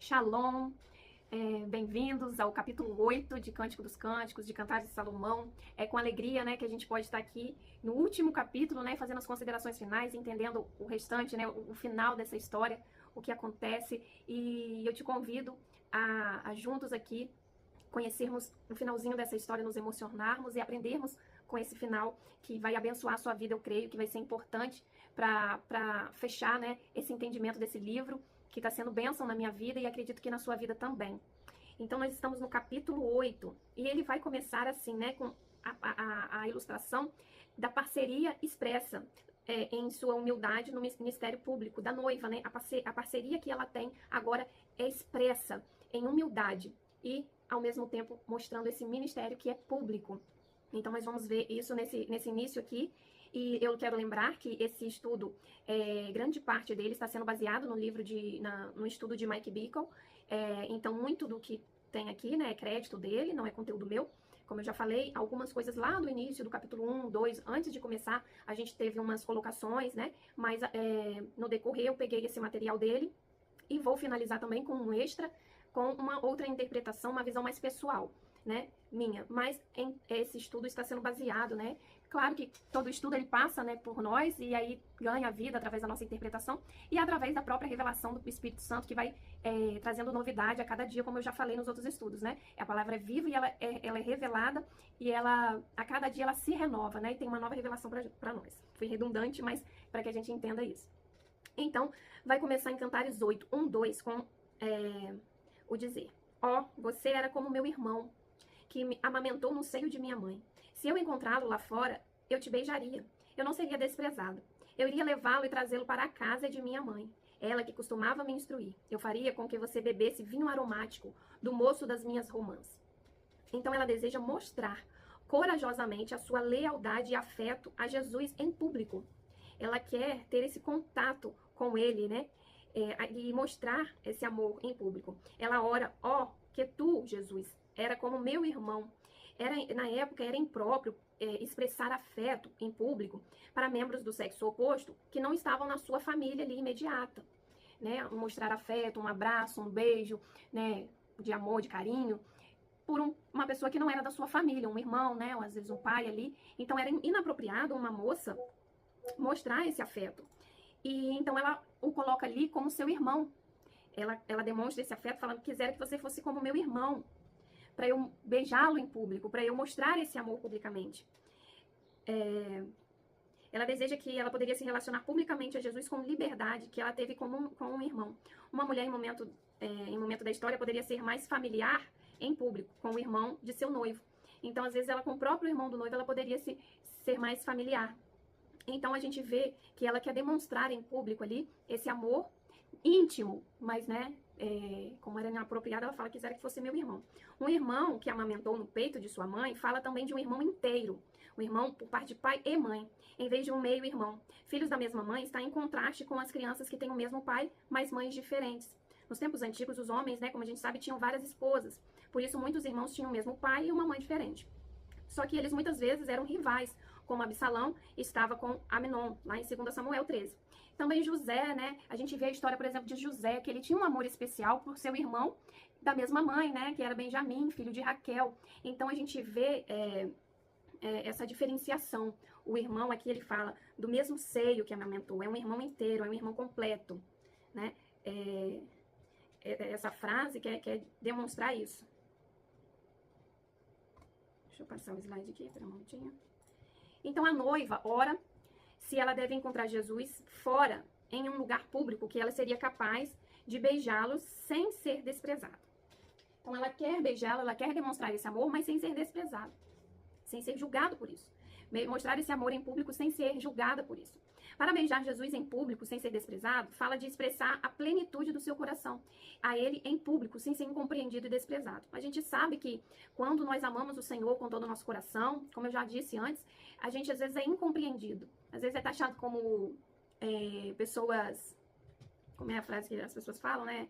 Shalom, bem-vindos ao capítulo 8 de Cântico dos Cânticos, de Cantares de Salomão. É com alegria, né, que a gente pode estar aqui no último capítulo, né, fazendo as considerações finais, entendendo o restante, né, o final dessa história, o que acontece. E eu te convido a juntos aqui conhecermos o finalzinho dessa história, nos emocionarmos e aprendermos com esse final que vai abençoar a sua vida, eu creio, que vai ser importante para fechar, né, esse entendimento desse livro, que está sendo bênção na minha vida e acredito que na sua vida também. Então, nós estamos no capítulo 8 e ele vai começar assim, né, com a ilustração da parceria expressa em sua humildade no ministério público da noiva, né? A parceria que ela tem agora é expressa em humildade e, ao mesmo tempo, mostrando esse ministério que é público. Então, nós vamos ver isso nesse início aqui. E eu quero lembrar que esse estudo, grande parte dele está sendo baseado no livro no estudo de Mike Bickle. Então, muito do que tem aqui, né, é crédito dele, não é conteúdo meu. Como eu já falei, algumas coisas lá do início do capítulo 1, 2, antes de começar, a gente teve umas colocações, né? Mas no decorrer eu peguei esse material dele e vou finalizar também com um extra, com uma outra interpretação, uma visão mais pessoal, né, minha. Mas esse estudo está sendo baseado, né? Claro que todo estudo ele passa, né, por nós e aí ganha vida através da nossa interpretação e através da própria revelação do Espírito Santo que vai trazendo novidade a cada dia, como eu já falei nos outros estudos, né? A palavra é viva e ela é revelada e ela a cada dia ela se renova, né? E tem uma nova revelação para nós. Fui redundante, mas para que a gente entenda isso. Então, vai começar em Cantares 8, 1, 2, com o dizer: ó, você era como meu irmão, que me amamentou no seio de minha mãe. Se eu encontrá-lo lá fora, eu te beijaria. Eu não seria desprezado. Eu iria levá-lo e trazê-lo para a casa de minha mãe, ela que costumava me instruir. Eu faria com que você bebesse vinho aromático do moço das minhas romãs. Então ela deseja mostrar corajosamente a sua lealdade e afeto a Jesus em público. Ela quer ter esse contato com ele, né? E mostrar esse amor em público. Ela ora, ó, que tu, Jesus, era como meu irmão. Na época era impróprio expressar afeto em público para membros do sexo oposto que não estavam na sua família ali imediata, né? Mostrar afeto, um abraço, um beijo, né, de amor, de carinho, por uma pessoa que não era da sua família, um irmão, né, ou às vezes um pai ali. Então era inapropriado uma moça mostrar esse afeto. E então ela o coloca ali como seu irmão. Ela demonstra esse afeto falando que quisera que você fosse como meu irmão, para eu beijá-lo em público, para eu mostrar esse amor publicamente. Ela deseja que ela poderia se relacionar publicamente a Jesus com liberdade que ela teve com um irmão. Uma mulher em momento da história poderia ser mais familiar em público com o irmão de seu noivo. Então, às vezes, ela com o próprio irmão do noivo, ela poderia ser mais familiar. Então, a gente vê que ela quer demonstrar em público ali esse amor íntimo, mas, né, como era inapropriado, ela fala que quisera que fosse meu irmão. Um irmão que amamentou no peito de sua mãe fala também de um irmão inteiro. Um irmão por parte de pai e mãe, em vez de um meio-irmão. Filhos da mesma mãe está em contraste com as crianças que têm o mesmo pai, mas mães diferentes. Nos tempos antigos, os homens, né, como a gente sabe, tinham várias esposas. Por isso, muitos irmãos tinham o mesmo pai e uma mãe diferente. Só que eles muitas vezes eram rivais, como Absalão estava com Amnon, lá em 2 Samuel 13. Também José, né? A gente vê a história, por exemplo, de José, que ele tinha um amor especial por seu irmão da mesma mãe, né? Que era Benjamim, filho de Raquel. Então a gente vê essa diferenciação. O irmão aqui, ele fala do mesmo seio que amamentou. É um irmão inteiro, é um irmão completo, né? Essa frase quer demonstrar isso. Deixa eu passar o slide aqui, pera um minutinho. Então a noiva ora se ela deve encontrar Jesus fora, em um lugar público, que ela seria capaz de beijá-lo sem ser desprezado. Então ela quer beijá-lo, ela quer demonstrar esse amor, mas sem ser desprezado, sem ser julgado por isso. Mostrar esse amor em público sem ser julgada por isso. Para beijar Jesus em público sem ser desprezado, fala de expressar a plenitude do seu coração a ele em público, sem ser incompreendido e desprezado. A gente sabe que quando nós amamos o Senhor com todo o nosso coração, como eu já disse antes, a gente às vezes é incompreendido. Às vezes é taxado como pessoas, como é a frase que as pessoas falam, né?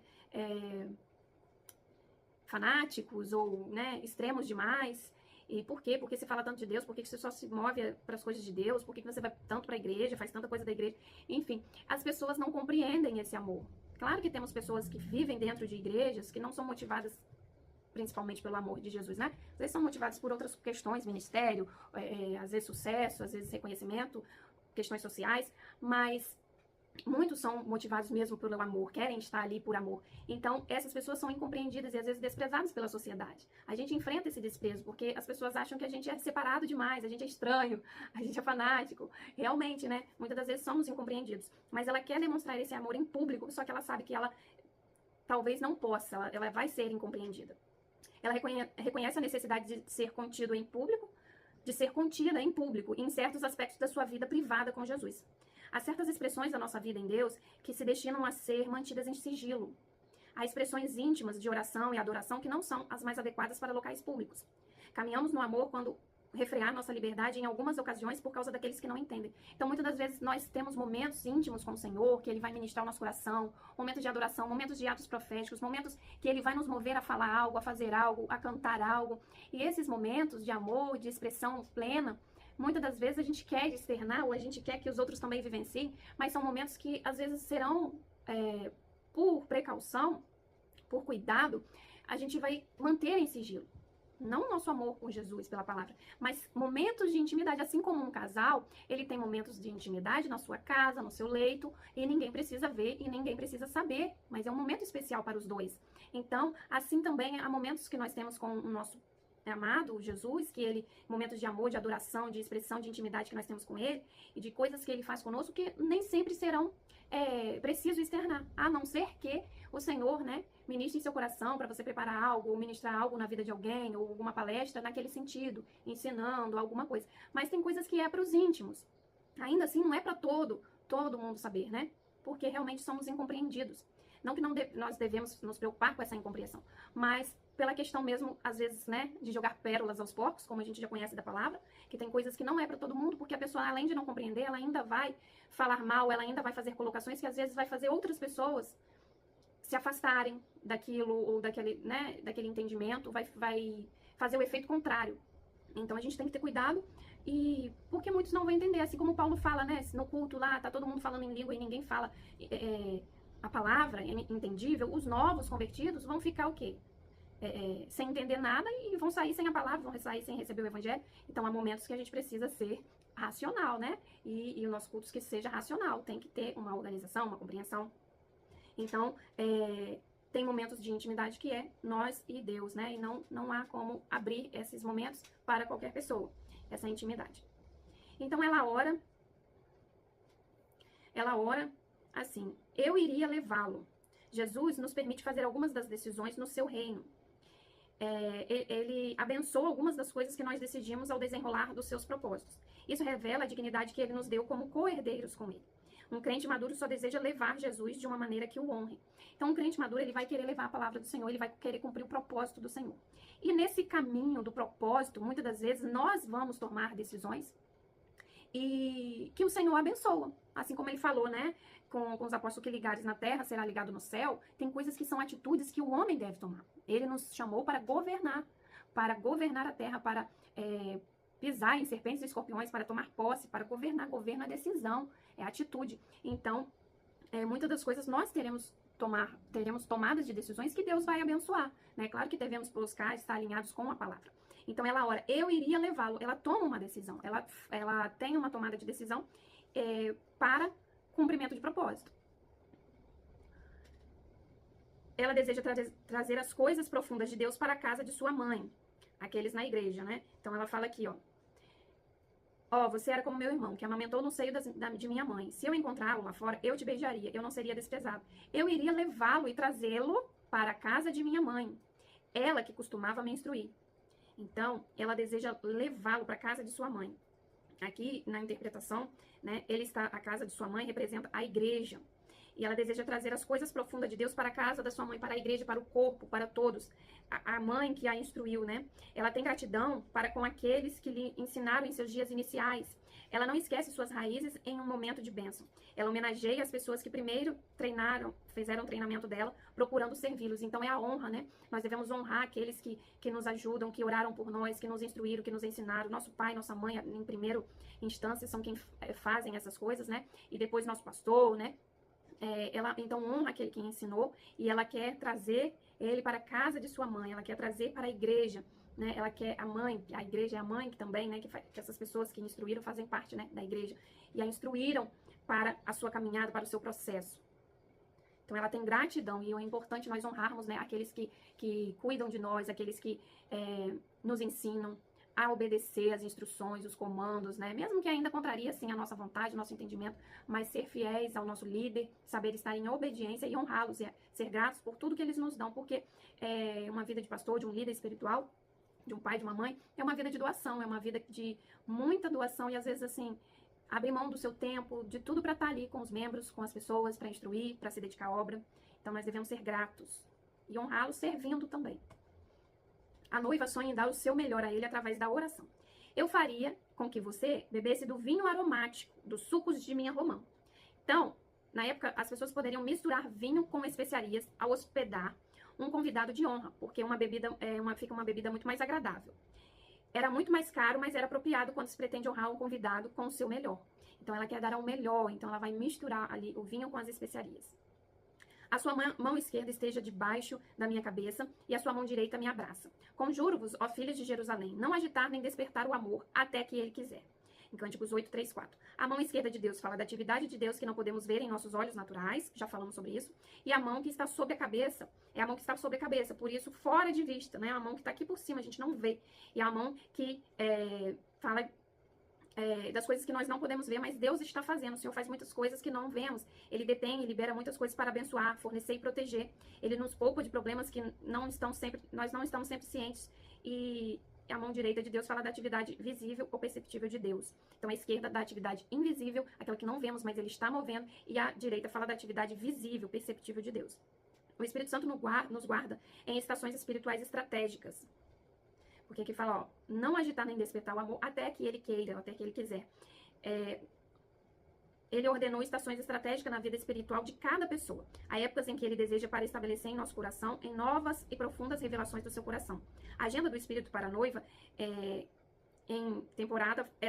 Fanáticos ou, né, extremos demais. E por quê? Porque você fala tanto de Deus, por que você só se move para as coisas de Deus, por que você vai tanto para a igreja, faz tanta coisa da igreja. Enfim, as pessoas não compreendem esse amor. Claro que temos pessoas que vivem dentro de igrejas que não são motivadas principalmente pelo amor de Jesus, né? Às vezes são motivadas por outras questões, ministério, às vezes sucesso, às vezes reconhecimento, questões sociais, mas muitos são motivados mesmo pelo amor, querem estar ali por amor. Então, essas pessoas são incompreendidas e às vezes desprezadas pela sociedade. A gente enfrenta esse desprezo porque as pessoas acham que a gente é separado demais, a gente é estranho, a gente é fanático. Realmente, né? Muitas das vezes somos incompreendidos. Mas ela quer demonstrar esse amor em público, só que ela sabe que ela talvez não possa, ela vai ser incompreendida. Ela reconhece a necessidade de ser contido em público, de ser contida em público em certos aspectos da sua vida privada com Jesus. Há certas expressões da nossa vida em Deus que se destinam a ser mantidas em sigilo. Há expressões íntimas de oração e adoração que não são as mais adequadas para locais públicos. Caminhamos no amor quando refrear nossa liberdade em algumas ocasiões por causa daqueles que não entendem. Então, muitas das vezes, nós temos momentos íntimos com o Senhor, que Ele vai ministrar o nosso coração, momentos de adoração, momentos de atos proféticos, momentos que Ele vai nos mover a falar algo, a fazer algo, a cantar algo. E esses momentos de amor, de expressão plena, muitas das vezes a gente quer externar, ou a gente quer que os outros também vivenciem, mas são momentos que às vezes serão, por precaução, por cuidado, a gente vai manter em sigilo. Não o nosso amor por Jesus, pela palavra, mas momentos de intimidade. Assim como um casal, ele tem momentos de intimidade na sua casa, no seu leito, e ninguém precisa ver e ninguém precisa saber, mas é um momento especial para os dois. Então, assim também há momentos que nós temos com o nosso amado Jesus, que ele, momentos de amor, de adoração, de expressão, de intimidade que nós temos com ele, e de coisas que ele faz conosco, que nem sempre serão preciso externar, a não ser que o Senhor, né, ministre em seu coração para você preparar algo, ou ministrar algo na vida de alguém, ou alguma palestra naquele sentido, ensinando alguma coisa. Mas tem coisas que é para os íntimos. Ainda assim, não é para todo mundo saber, né? Porque realmente somos incompreendidos. Não que nós devemos nos preocupar com essa incompreensão, mas pela questão mesmo, às vezes, né, de jogar pérolas aos porcos, como a gente já conhece da palavra, que tem coisas que não é para todo mundo, porque a pessoa, além de não compreender, ela ainda vai falar mal, ela ainda vai fazer colocações que às vezes vai fazer outras pessoas se afastarem daquilo, ou daquele entendimento, vai fazer o efeito contrário. Então a gente tem que ter cuidado, e porque muitos não vão entender, assim como Paulo fala, né, no culto lá, tá todo mundo falando em língua e ninguém fala a palavra, é entendível, os novos convertidos vão ficar o quê? Sem entender nada e vão sair sem a palavra, vão sair sem receber o evangelho. Então há momentos que a gente precisa ser racional, né? E o nosso culto que seja racional, tem que ter uma organização, uma compreensão. Então, tem momentos de intimidade que é nós e Deus, né? E não há como abrir esses momentos para qualquer pessoa, essa intimidade. Então ela ora assim: eu iria levá-lo. Jesus nos permite fazer algumas das decisões no seu reino. Ele abençoa algumas das coisas que nós decidimos ao desenrolar dos seus propósitos. Isso revela a dignidade que ele nos deu como co-herdeiros com ele. Um crente maduro só deseja levar Jesus de uma maneira que o honre. Então, um crente maduro, ele vai querer levar a palavra do Senhor, ele vai querer cumprir o propósito do Senhor. E nesse caminho do propósito, muitas das vezes, nós vamos tomar decisões e que o Senhor abençoa. Assim como ele falou, né? Com os apóstolos, que ligares na terra será ligado no céu. Tem coisas que são atitudes que o homem deve tomar. Ele nos chamou para governar a terra, para pisar em serpentes e escorpiões, para tomar posse, para governar. Governo é decisão, é atitude. Então, muitas das coisas nós teremos tomadas de decisões que Deus vai abençoar, né? Claro que devemos buscar estar alinhados com a palavra. Então ela ora, eu iria levá-lo. Ela toma uma decisão, ela tem uma tomada de decisão para cumprimento de propósito. Ela deseja trazer as coisas profundas de Deus para a casa de sua mãe, aqueles na igreja, né? Então ela fala aqui, ó, você era como meu irmão, que amamentou no seio de minha mãe. Se eu encontrá-lo lá fora, eu te beijaria, eu não seria desprezado. Eu iria levá-lo e trazê-lo para a casa de minha mãe, ela que costumava me instruir. Então, ela deseja levá-lo para a casa de sua mãe. Aqui, na interpretação, né, a casa de sua mãe representa a igreja. E ela deseja trazer as coisas profundas de Deus para a casa da sua mãe, para a igreja, para o corpo, para todos. A mãe que a instruiu, né? Ela tem gratidão para com aqueles que lhe ensinaram em seus dias iniciais. Ela não esquece suas raízes em um momento de bênção. Ela homenageia as pessoas que primeiro fizeram o treinamento dela, procurando servi-los. Então é a honra, né? Nós devemos honrar aqueles que nos ajudam, que oraram por nós, que nos instruíram, que nos ensinaram. Nosso pai, nossa mãe, em primeira instância, são quem fazem essas coisas, né? E depois nosso pastor, né? ela então honra aquele que ensinou e ela quer trazer ele para a casa de sua mãe, ela quer trazer para a igreja, né? Ela quer a mãe, a igreja é a mãe que também, né? Que essas pessoas que instruíram fazem parte, né, da igreja e a instruíram para a sua caminhada, para o seu processo. Então ela tem gratidão e é importante nós honrarmos, né, aqueles que cuidam de nós, aqueles que nos ensinam a obedecer as instruções, os comandos, né? Mesmo que ainda contraria, assim, a nossa vontade, o nosso entendimento, mas ser fiéis ao nosso líder, saber estar em obediência e honrá-los, e ser gratos por tudo que eles nos dão, porque uma vida de pastor, de um líder espiritual, de um pai, de uma mãe, é uma vida de doação, é uma vida de muita doação e às vezes, assim, abrir mão do seu tempo, de tudo para estar ali com os membros, com as pessoas, para instruir, para se dedicar à obra. Então nós devemos ser gratos e honrá-los servindo também. A noiva sonha em dar o seu melhor a ele através da oração. Eu faria com que você bebesse do vinho aromático, dos sucos de minha romã. Então, na época, as pessoas poderiam misturar vinho com especiarias ao hospedar um convidado de honra, porque fica uma bebida muito mais agradável. Era muito mais caro, mas era apropriado quando se pretende honrar um convidado com o seu melhor. Então, ela quer dar ao melhor, então ela vai misturar ali o vinho com as especiarias. A sua mão esquerda esteja debaixo da minha cabeça e a sua mão direita me abraça. Conjuro-vos, ó filhas de Jerusalém, não agitar nem despertar o amor até que ele quiser. Em Cânticos 8, 3, 4. A mão esquerda de Deus fala da atividade de Deus que não podemos ver em nossos olhos naturais, já falamos sobre isso. E a mão que está sobre a cabeça, é a mão que está sobre a cabeça, por isso fora de vista, né? A mão que está aqui por cima, a gente não vê. E a mão que fala das coisas que nós não podemos ver, mas Deus está fazendo. O Senhor faz muitas coisas que não vemos. Ele detém e libera muitas coisas para abençoar, fornecer e proteger. Ele nos poupa de problemas que nós não estamos sempre cientes. E a mão direita de Deus fala da atividade visível ou perceptível de Deus. Então a esquerda da atividade invisível, aquela que não vemos, mas ele está movendo. E a direita fala da atividade visível, perceptível de Deus. O Espírito Santo nos guarda em estações espirituais estratégicas. Porque aqui fala, ó, não agitar nem despertar o amor até que ele queira, até que ele quiser. Ele ordenou estações estratégicas na vida espiritual de cada pessoa. Há épocas em que ele deseja para estabelecer em nosso coração, em novas e profundas revelações do seu coração. A agenda do Espírito para a noiva,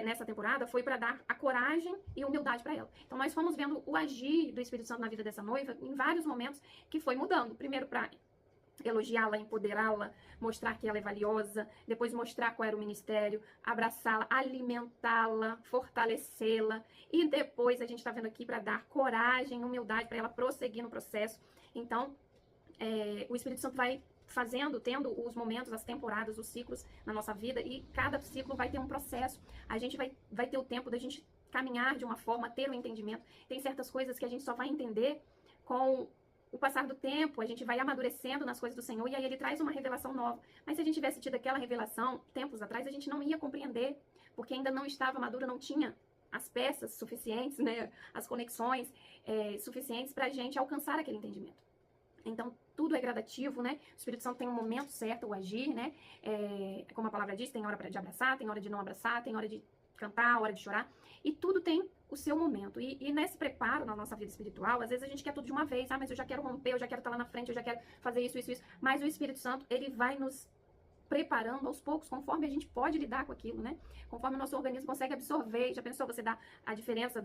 nessa temporada, foi para dar a coragem e humildade para ela. Então nós fomos vendo o agir do Espírito Santo na vida dessa noiva em vários momentos que foi mudando. Primeiro para elogiá-la, empoderá-la, mostrar que ela é valiosa, depois mostrar qual era o ministério, abraçá-la, alimentá-la, fortalecê-la, e depois a gente está vendo aqui para dar coragem, humildade para ela prosseguir no processo. Então, o Espírito Santo vai tendo os momentos, as temporadas, os ciclos na nossa vida, e cada ciclo vai ter um processo. A gente vai ter o tempo da gente caminhar de uma forma, ter um entendimento. Tem certas coisas que a gente só vai entender com o passar do tempo, a gente vai amadurecendo nas coisas do Senhor e aí ele traz uma revelação nova. Mas se a gente tivesse tido aquela revelação tempos atrás, a gente não ia compreender, porque ainda não estava maduro, não tinha as peças suficientes, né, as conexões suficientes para a gente alcançar aquele entendimento. Então, tudo é gradativo, né? O Espírito Santo tem um momento certo, o agir, né? Como a palavra diz, tem hora de abraçar, tem hora de não abraçar, tem hora de cantar, hora de chorar. E tudo tem o seu momento. E nesse preparo na nossa vida espiritual, às vezes a gente quer tudo de uma vez. Ah, mas eu já quero romper, eu já quero estar lá na frente, eu já quero fazer isso. Mas o Espírito Santo, ele vai nos preparando aos poucos, conforme a gente pode lidar com aquilo, né? Conforme o nosso organismo consegue absorver. Já pensou você dar a diferença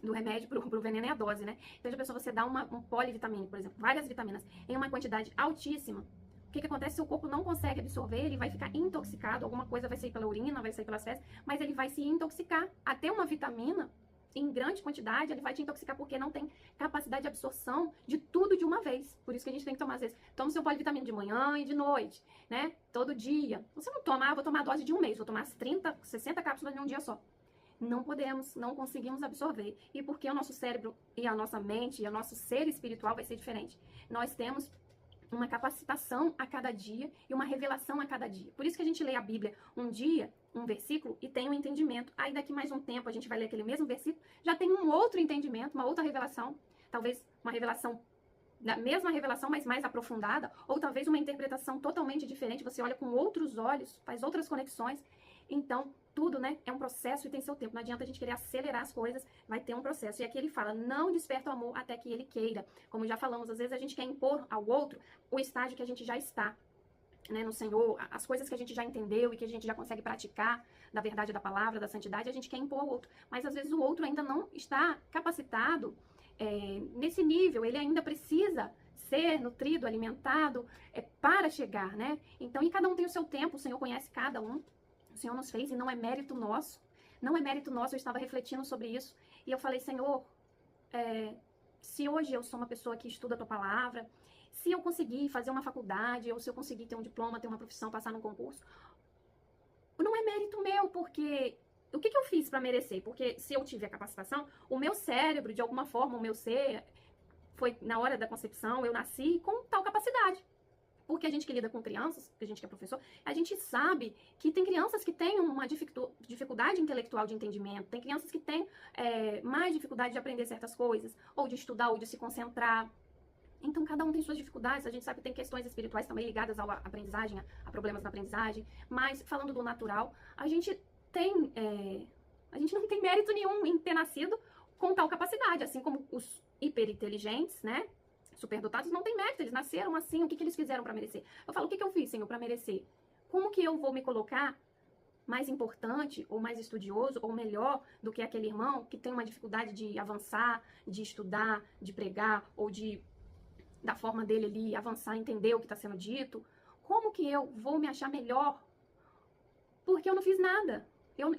do remédio pro veneno é a dose, né? Então já pensou você dar um polivitamínico, por exemplo, várias vitaminas em uma quantidade altíssima. O que acontece? Seu corpo não consegue absorver, ele vai ficar intoxicado, alguma coisa vai sair pela urina, vai sair pelas fezes, mas ele vai se intoxicar. Até uma vitamina, em grande quantidade, ele vai te intoxicar porque não tem capacidade de absorção de tudo de uma vez. Por isso que a gente tem que tomar, às vezes, toma o seu polivitamina de manhã e de noite, né? Todo dia. Você não toma, vou tomar a dose de um mês, vou tomar as 30, 60 cápsulas em um dia só. Não podemos, não conseguimos absorver. E porque o nosso cérebro e a nossa mente e o nosso ser espiritual vai ser diferente. Nós temos uma capacitação a cada dia e uma revelação a cada dia. Por isso que a gente lê a Bíblia um dia, um versículo, e tem um entendimento. Aí daqui mais um tempo a gente vai ler aquele mesmo versículo, já tem um outro entendimento, uma outra revelação. Talvez uma revelação, da mesma revelação, mas mais aprofundada. Ou talvez uma interpretação totalmente diferente. Você olha com outros olhos, faz outras conexões. Então, tudo, né, é um processo e tem seu tempo. Não adianta a gente querer acelerar as coisas, vai ter um processo. E aqui ele fala, não desperta o amor até que ele queira. Como já falamos, às vezes a gente quer impor ao outro o estágio que a gente já está, né, no Senhor, as coisas que a gente já entendeu e que a gente já consegue praticar da verdade da palavra, da santidade, a gente quer impor ao outro. Mas às vezes o outro ainda não está capacitado nesse nível, ele ainda precisa ser nutrido, alimentado, para chegar, né? Então, e cada um tem o seu tempo, o Senhor conhece cada um, o Senhor nos fez e não é mérito nosso. Não é mérito nosso, eu estava refletindo sobre isso e eu falei, Senhor, se hoje eu sou uma pessoa que estuda a tua palavra, se eu conseguir fazer uma faculdade, ou se eu conseguir ter um diploma, ter uma profissão, passar num concurso, não é mérito meu, porque o que eu fiz para merecer? Porque se eu tive a capacitação, o meu cérebro, de alguma forma, o meu ser, foi na hora da concepção, eu nasci com tal capacidade. Porque a gente que lida com crianças, a gente que é professor, a gente sabe que tem crianças que têm uma dificuldade intelectual de entendimento, tem crianças que têm mais dificuldade de aprender certas coisas, ou de estudar, ou de se concentrar. Então, cada um tem suas dificuldades. A gente sabe que tem questões espirituais também ligadas à aprendizagem, a problemas na aprendizagem. Mas, falando do natural, a gente não tem mérito nenhum em ter nascido com tal capacidade, assim como os hiperinteligentes, né? Superdotados não tem mérito, eles nasceram assim, o que eles fizeram para merecer? Eu falo, o que eu fiz, Senhor, para merecer? Como que eu vou me colocar mais importante, ou mais estudioso, ou melhor do que aquele irmão que tem uma dificuldade de avançar, de estudar, de pregar, ou da forma dele ali, avançar, entender o que está sendo dito? Como que eu vou me achar melhor? Porque eu não fiz nada. Eu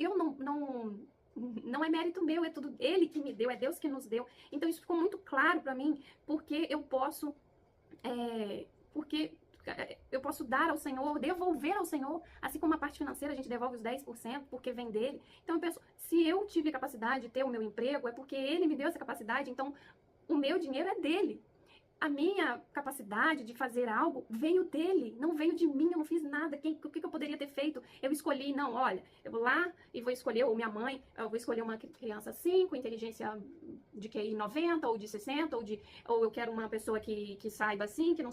não é mérito meu, é tudo Ele que me deu, é Deus que nos deu. Então isso ficou muito claro para mim, porque eu posso dar ao Senhor, devolver ao Senhor, assim como a parte financeira a gente devolve os 10%, porque vem dele. Então eu penso, se eu tive a capacidade de ter o meu emprego, é porque Ele me deu essa capacidade, então o meu dinheiro é dele. A minha capacidade de fazer algo veio dele, não veio de mim, eu não fiz nada. O que eu poderia ter feito? Eu escolhi, não, olha, eu vou lá e vou escolher, ou minha mãe, eu vou escolher uma criança assim, com inteligência de QI 90, ou de 60, ou eu quero uma pessoa que saiba assim, que não...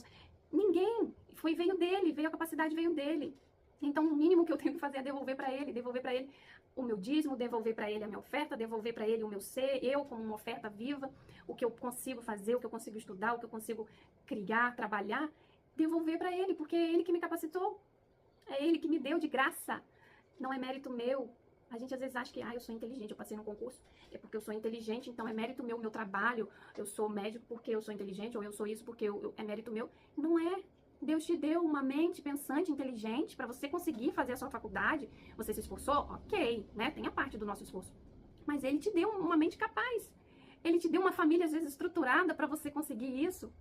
Ninguém, veio dele, a capacidade veio dele. Então, o mínimo que eu tenho que fazer é devolver para ele o meu dízimo, devolver para ele a minha oferta, devolver para ele o meu ser, eu como uma oferta viva, o que eu consigo fazer, o que eu consigo estudar, o que eu consigo criar, trabalhar, devolver para ele, porque é ele que me capacitou, é ele que me deu de graça, não é mérito meu. A gente às vezes acha que, eu sou inteligente, eu passei no concurso, é porque eu sou inteligente, então é mérito meu trabalho, eu sou médico porque eu sou inteligente, ou eu sou isso porque é mérito meu. Não é. Deus te deu uma mente pensante, inteligente, para você conseguir fazer a sua faculdade. Você se esforçou? Ok, né? Tem a parte do nosso esforço. Mas Ele te deu uma mente capaz. Ele te deu uma família, às vezes, estruturada para você conseguir isso.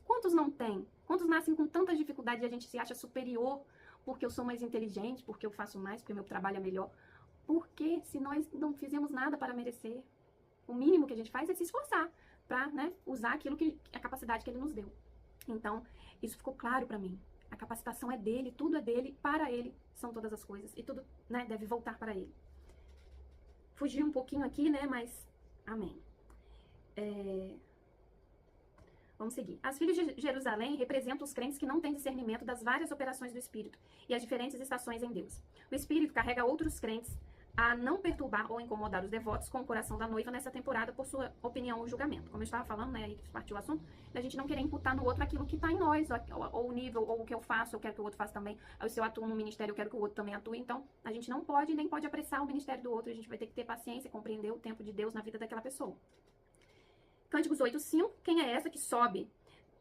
Quantos não tem? Quantos nascem com tanta dificuldade e a gente se acha superior porque eu sou mais inteligente, porque eu faço mais, porque o meu trabalho é melhor? Porque se nós não fizemos nada para merecer, o mínimo que a gente faz é se esforçar para, né, usar a capacidade que Ele nos deu. Então, isso ficou claro para mim. A capacitação é dele, tudo é dele, para ele são todas as coisas. E tudo, né, deve voltar para ele. Fugi um pouquinho aqui, né, mas amém. Vamos seguir. As filhas de Jerusalém representam os crentes que não têm discernimento das várias operações do Espírito e as diferentes estações em Deus. O Espírito carrega outros crentes a não perturbar ou incomodar os devotos com o coração da noiva nessa temporada por sua opinião ou julgamento. Como eu estava falando, né, aí partiu o assunto, da gente não querer imputar no outro aquilo que está em nós, ou o nível, ou o que eu faço, eu quero que o outro faça também. Se eu atuo no ministério, eu quero que o outro também atue. Então, a gente não pode, nem pode apressar o ministério do outro. A gente vai ter que ter paciência, compreender o tempo de Deus na vida daquela pessoa. Cânticos 8:5, quem é essa que sobe?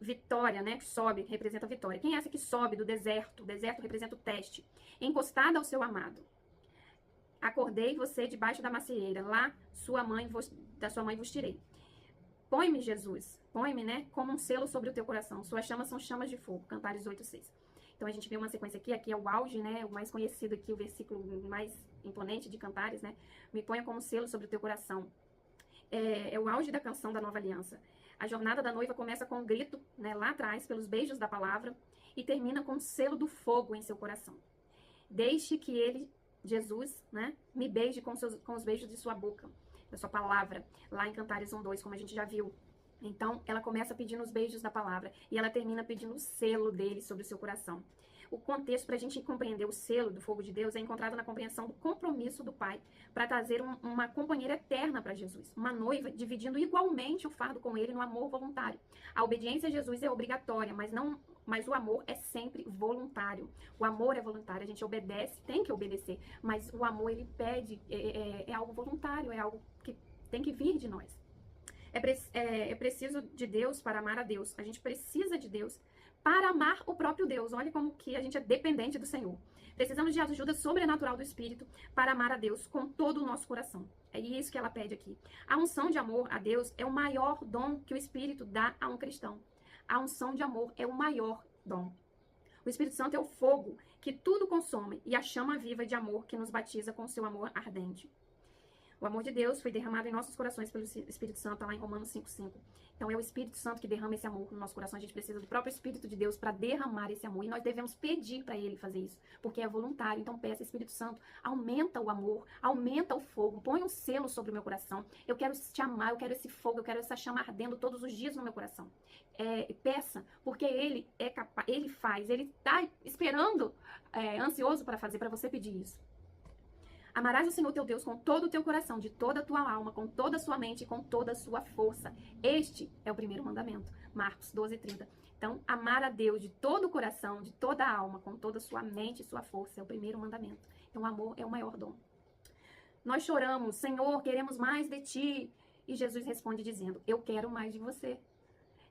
Vitória, né? Que sobe, representa a vitória. Quem é essa que sobe do deserto? O deserto representa o teste. Encostada ao seu amado. Acordei você debaixo da macieira, lá da sua mãe vos tirei. Põe-me, Jesus, põe-me, né, como um selo sobre o teu coração. Suas chamas são chamas de fogo. Cantares 8:6. Então a gente vê uma sequência aqui é o auge, né, o mais conhecido aqui, o versículo mais imponente de Cantares, né? Me ponha como um selo sobre o teu coração. É o auge da canção da nova aliança. A jornada da noiva começa com um grito, né, lá atrás, pelos beijos da palavra, e termina com o selo do fogo em seu coração. Deixe que ele, Jesus, né, me beije com os beijos de sua boca, da sua palavra, lá em Cantares 1:2, como a gente já viu. Então, ela começa pedindo os beijos da palavra, e ela termina pedindo o selo dele sobre o seu coração. O contexto para a gente compreender o selo do fogo de Deus é encontrado na compreensão do compromisso do Pai para trazer uma companheira eterna para Jesus, uma noiva dividindo igualmente o fardo com ele no amor voluntário. A obediência a Jesus é obrigatória, mas o amor é sempre voluntário. O amor é voluntário, a gente obedece, tem que obedecer, mas o amor, ele pede, é algo voluntário, é algo que tem que vir de nós. É preciso de Deus para amar a Deus. A gente precisa de Deus para amar o próprio Deus. Olha como que a gente é dependente do Senhor. Precisamos de ajuda sobrenatural do Espírito para amar a Deus com todo o nosso coração. É isso que ela pede aqui. A unção de amor a Deus é o maior dom que o Espírito dá a um cristão. A unção de amor é o maior dom. O Espírito Santo é o fogo que tudo consome e a chama viva de amor que nos batiza com o seu amor ardente. O amor de Deus foi derramado em nossos corações pelo Espírito Santo, tá lá em Romanos 5:5. Então é o Espírito Santo que derrama esse amor no nosso coração. A gente precisa do próprio Espírito de Deus para derramar esse amor. E nós devemos pedir para Ele fazer isso, porque é voluntário. Então peça, Espírito Santo, aumenta o amor, aumenta o fogo, põe um selo sobre o meu coração. Eu quero te amar, eu quero esse fogo, eu quero essa chama ardendo todos os dias no meu coração. Peça, porque Ele é capaz, Ele faz, Ele está esperando, ansioso para fazer, para você pedir isso. Amarás o Senhor teu Deus com todo o teu coração, de toda a tua alma, com toda a sua mente e com toda a sua força. Este é o primeiro mandamento. Marcos 12:30. Então, amar a Deus de todo o coração, de toda a alma, com toda a sua mente e sua força, é o primeiro mandamento. Então, o amor é o maior dom. Nós choramos, Senhor, queremos mais de ti. E Jesus responde dizendo, eu quero mais de você.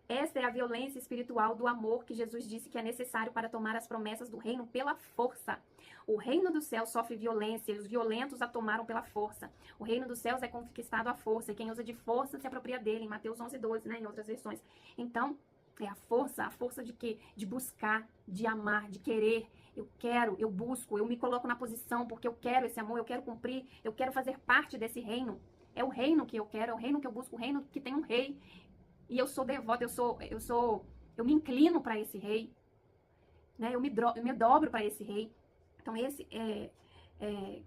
Esta é a violência espiritual do amor que Jesus disse que é necessário para tomar as promessas do reino pela força. O reino dos céus sofre violência e os violentos a tomaram pela força. O reino dos céus é conquistado à força e quem usa de força se apropria dele, em Mateus 11:12, né, em outras versões. Então, é a força de quê? De buscar, de amar, de querer. Eu quero, eu busco, eu me coloco na posição porque eu quero esse amor, eu quero cumprir, eu quero fazer parte desse reino. É o reino que eu quero, é o reino que eu busco, o reino que tem um rei. E eu sou devota, eu me inclino para esse rei, né? Eu me dobro para esse rei. Então esse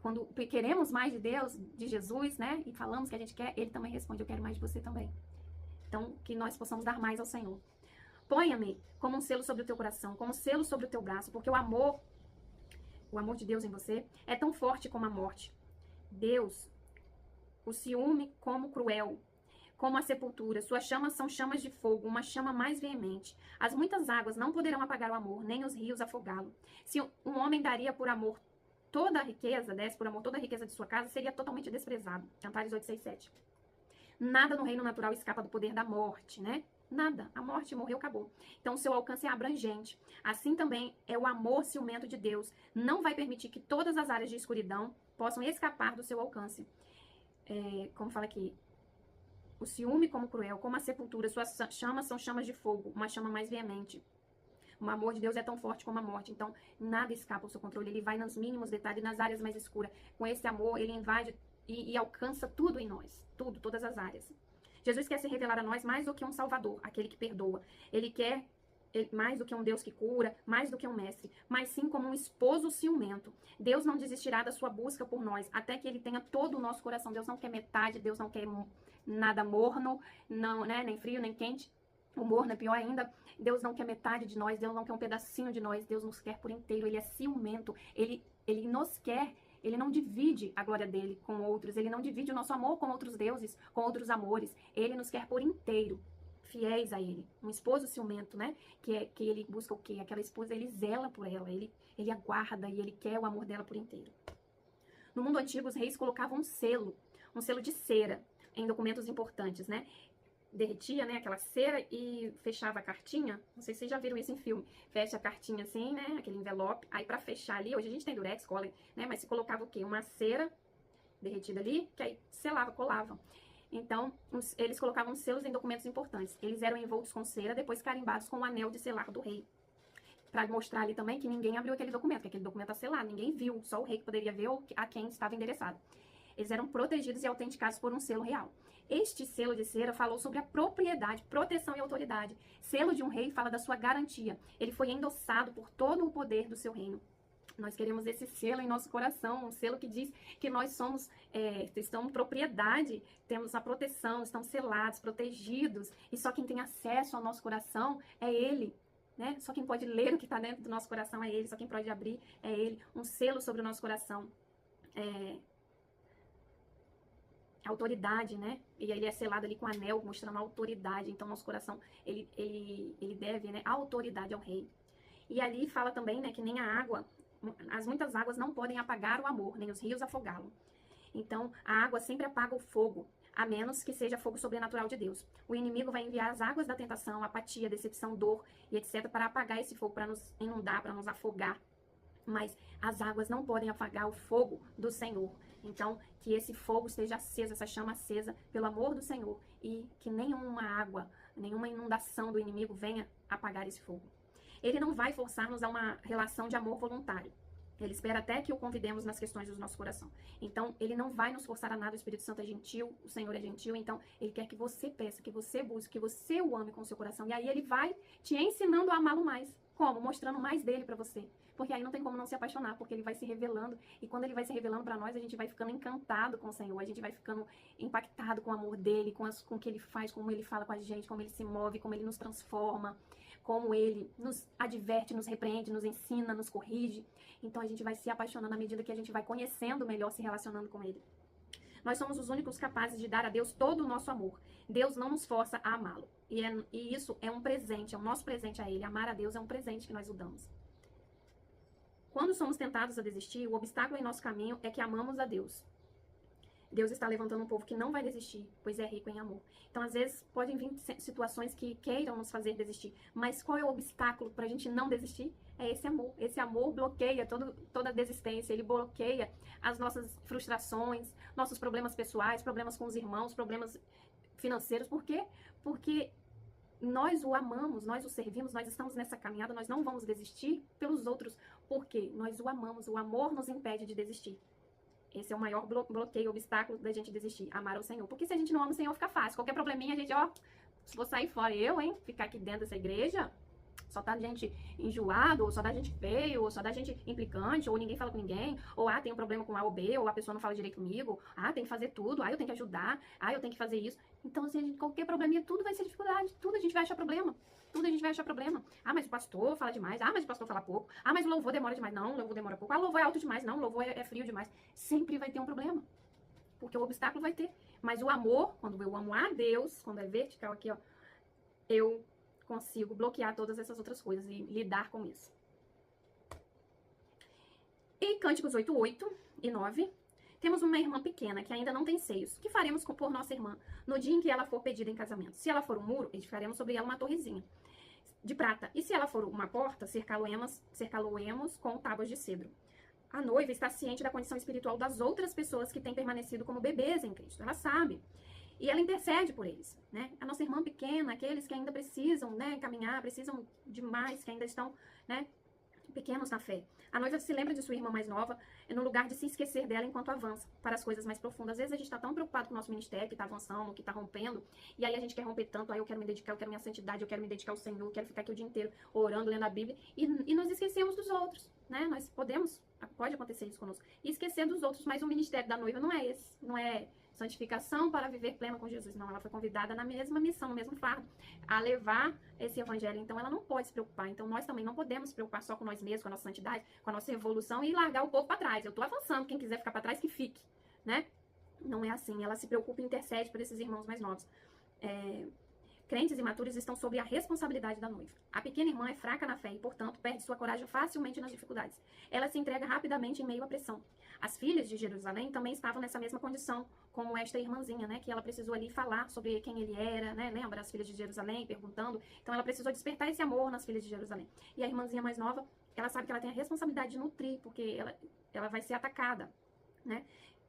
quando queremos mais de Deus, de Jesus, né? E falamos que a gente quer, ele também responde, eu quero mais de você também. Então que nós possamos dar mais ao Senhor. Ponha-me como um selo sobre o teu coração, como um selo sobre o teu braço, porque o amor de Deus em você é tão forte como a morte. Deus, o ciúme como cruel, como a sepultura, suas chamas são chamas de fogo, uma chama mais veemente. As muitas águas não poderão apagar o amor, nem os rios afogá-lo. Se um homem daria por amor toda a riqueza, desse por amor toda a riqueza de sua casa, seria totalmente desprezado. Cantares 8:6-7. Nada no reino natural escapa do poder da morte, né? Nada. A morte morreu, acabou. Então, o seu alcance é abrangente. Assim também é o amor ciumento de Deus. Não vai permitir que todas as áreas de escuridão possam escapar do seu alcance. Como fala aqui, o ciúme como cruel, como a sepultura, suas chamas são chamas de fogo, uma chama mais veemente. O amor de Deus é tão forte como a morte, então nada escapa ao seu controle, ele vai nos mínimos detalhes, nas áreas mais escuras. Com esse amor, ele invade e alcança tudo em nós, tudo, todas as áreas. Jesus quer se revelar a nós mais do que um salvador, aquele que perdoa. Ele quer mais do que um Deus que cura, mais do que um mestre, mas sim como um esposo ciumento. Deus não desistirá da sua busca por nós, até que ele tenha todo o nosso coração. Deus não quer metade, Deus não quer nada morno, não, né, nem frio, nem quente. O morno é pior ainda. Deus não quer metade de nós, Deus não quer um pedacinho de nós, Deus nos quer por inteiro. Ele é ciumento, ele nos quer. Ele não divide a glória dele com outros, ele não divide o nosso amor com outros deuses, com outros amores. Ele nos quer por inteiro, fiéis a ele. Um esposo ciumento, né? Que ele busca o quê? Aquela esposa, ele zela por ela, ele aguarda e ele quer o amor dela por inteiro. No mundo antigo, os reis colocavam um selo de cera em documentos importantes, né? Derretia, né, aquela cera e fechava a cartinha. Não sei se vocês já viram isso em filme. Fecha a cartinha assim, né, aquele envelope. Aí pra fechar ali, hoje a gente tem durex, cola, né, mas se colocava o quê? Uma cera derretida ali, que aí selava, colava. Então, eles colocavam selos em documentos importantes. Eles eram envoltos com cera, depois carimbados com o anel de selar do rei. Pra mostrar ali também que ninguém abriu aquele documento, que aquele documento tá selado, ninguém viu, só o rei que poderia ver ou a quem estava endereçado. Eles eram protegidos e autenticados por um selo real. Este selo de cera falou sobre a propriedade, proteção e autoridade. Selo de um rei fala da sua garantia. Ele foi endossado por todo o poder do seu reino. Nós queremos esse selo em nosso coração, um selo que diz que nós somos, estamos propriedade, temos a proteção, estamos selados, protegidos. E só quem tem acesso ao nosso coração é Ele. Né? Só quem pode ler o que está dentro do nosso coração é Ele, só quem pode abrir é Ele. Um selo sobre o nosso coração. Autoridade, né? E ele é selado ali com anel, mostrando a autoridade. Então, nosso coração, ele deve, né, a autoridade ao rei. E ali fala também, né, que nem a água, as muitas águas não podem apagar o amor, nem os rios afogá-lo. Então, a água sempre apaga o fogo. a menos que seja fogo sobrenatural de Deus. O inimigo vai enviar as águas da tentação, apatia, decepção, dor e etc. para apagar esse fogo, para nos inundar, para nos afogar. Mas as águas não podem apagar o fogo do Senhor. Então, que esse fogo esteja aceso, essa chama acesa pelo amor do Senhor e que nenhuma água, nenhuma inundação do inimigo venha apagar esse fogo. Ele não vai forçar-nos a uma relação de amor voluntário. Ele espera até que o convidemos nas questões do nosso coração. Então, ele não vai nos forçar a nada. O Espírito Santo é gentil, o Senhor é gentil. Então, ele quer que você peça, que você busque, que você o ame com o seu coração. E aí, ele vai te ensinando a amá-lo mais. Como? Mostrando mais dele pra você. Porque aí não tem como não se apaixonar, porque ele vai se revelando. E quando ele vai se revelando pra nós, a gente vai ficando encantado com o Senhor. A gente vai ficando impactado com o amor dele, com o que ele faz, como ele fala com a gente, como ele se move, como ele nos transforma, como ele nos adverte, nos repreende, nos ensina, nos corrige. Então a gente vai se apaixonando à medida que a gente vai conhecendo melhor, se relacionando com ele. Nós somos os únicos capazes de dar a Deus todo o nosso amor. Deus não nos força a amá-lo. E isso é um presente, é o nosso presente a ele. Amar a Deus é um presente que nós o damos. Quando somos tentados a desistir, o obstáculo em nosso caminho é que amamos a Deus. Deus está levantando um povo que não vai desistir, pois é rico em amor. Então, às vezes, podem vir situações que queiram nos fazer desistir. Mas qual é o obstáculo para a gente não desistir? É esse amor. Esse amor bloqueia toda a desistência. Ele bloqueia as nossas frustrações, nossos problemas pessoais, problemas com os irmãos, problemas financeiros. Por quê? Porque nós o amamos, nós o servimos, nós estamos nessa caminhada, nós não vamos desistir pelos outros. Por quê? Nós o amamos. O amor nos impede de desistir. Esse é o maior bloqueio, obstáculo da gente desistir, amar o Senhor. Porque se a gente não ama o Senhor, fica fácil. Qualquer probleminha, a gente, vou sair fora. Ficar aqui dentro dessa igreja, só tá gente enjoado, ou só dá gente feio, ou só dá gente implicante, ou ninguém fala com ninguém, ou tem um problema com A ou B, ou a pessoa não fala direito comigo, tem que fazer tudo, eu tenho que ajudar, eu tenho que fazer isso. Então, assim, qualquer probleminha, tudo vai ser dificuldade, tudo a gente vai achar problema. Tudo a gente vai achar problema. Mas o pastor fala demais. Mas o pastor fala pouco. Mas o louvor demora demais. Não, o louvor demora pouco. O louvor é alto demais. Não, o louvor é frio demais. Sempre vai ter um problema. Porque o obstáculo vai ter. Mas o amor, quando eu amo a Deus, quando é vertical aqui, eu consigo bloquear todas essas outras coisas e lidar com isso. E Cânticos 8, 8 e 9. Temos uma irmã pequena que ainda não tem seios. O que faremos por nossa irmã no dia em que ela for pedida em casamento? Se ela for um muro, edificaremos sobre ela uma torrezinha de prata. E se ela for uma porta, cercá-lo-emos com tábuas de cedro. A noiva está ciente da condição espiritual das outras pessoas que têm permanecido como bebês em Cristo. Ela sabe. E ela intercede por eles, né? A nossa irmã pequena, aqueles que ainda precisam, né, caminhar, precisam de mais, que ainda estão, né, pequenos na fé. A noiva se lembra de sua irmã mais nova, no lugar de se esquecer dela enquanto avança para as coisas mais profundas. Às vezes a gente está tão preocupado com o nosso ministério, que está avançando, que está rompendo, e aí a gente quer romper tanto, eu quero me dedicar, eu quero minha santidade, eu quero me dedicar ao Senhor, eu quero ficar aqui o dia inteiro orando, lendo a Bíblia, e nós esquecemos dos outros, né? Nós pode acontecer isso conosco, e esquecer dos outros, mas o ministério da noiva não é esse, não é santificação para viver plena com Jesus. Não, ela foi convidada na mesma missão, no mesmo fardo, a levar esse evangelho. Então, ela não pode se preocupar. Então, nós também não podemos se preocupar só com nós mesmos, com a nossa santidade, com a nossa evolução e largar o povo para trás. Eu tô avançando, quem quiser ficar para trás, que fique, né? Não é assim. Ela se preocupa e intercede por esses irmãos mais novos. Crentes imaturos estão sob a responsabilidade da noiva. A pequena irmã é fraca na fé e, portanto, perde sua coragem facilmente nas dificuldades. Ela se entrega rapidamente em meio à pressão. As filhas de Jerusalém também estavam nessa mesma condição, como esta irmãzinha, né? Que ela precisou ali falar sobre quem ele era, né? Lembra as filhas de Jerusalém perguntando? Então, ela precisou despertar esse amor nas filhas de Jerusalém. E a irmãzinha mais nova, ela sabe que ela tem a responsabilidade de nutrir, porque ela vai ser atacada, né?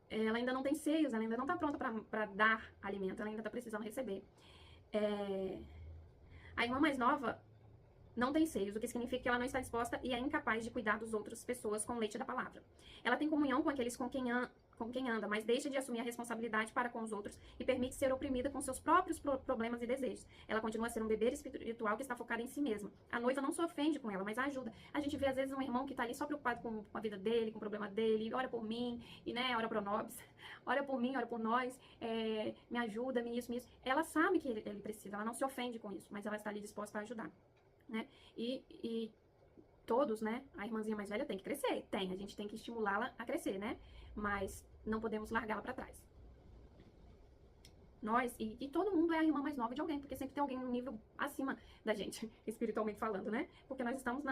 Ela ainda não tem seios, ela ainda não está pronta para dar alimento, ela ainda está precisando receber. A irmã mais nova não tem seios, o que significa que ela não está disposta e é incapaz de cuidar das outras pessoas com o leite da palavra. Ela tem comunhão com aqueles com quem anda, mas deixa de assumir a responsabilidade para com os outros e permite ser oprimida com seus próprios problemas e desejos. Ela continua a ser um bebê espiritual que está focado em si mesma. A noiva não se ofende com ela, mas a ajuda. A gente vê às vezes um irmão que está ali só preocupado com a vida dele, com o problema dele, ora por mim, e né, ora pro nobis, ora por mim, ora por nós, me ajuda, me isso. Ela sabe que ele precisa, ela não se ofende com isso, mas ela está ali disposta a ajudar, né? E todos, né, a irmãzinha mais velha tem que crescer, a gente tem que estimulá-la a crescer, né? Mas não podemos largá-la para trás. Nós, e todo mundo é a irmã mais nova de alguém, porque sempre tem alguém no nível acima da gente, espiritualmente falando, né? Porque nós estamos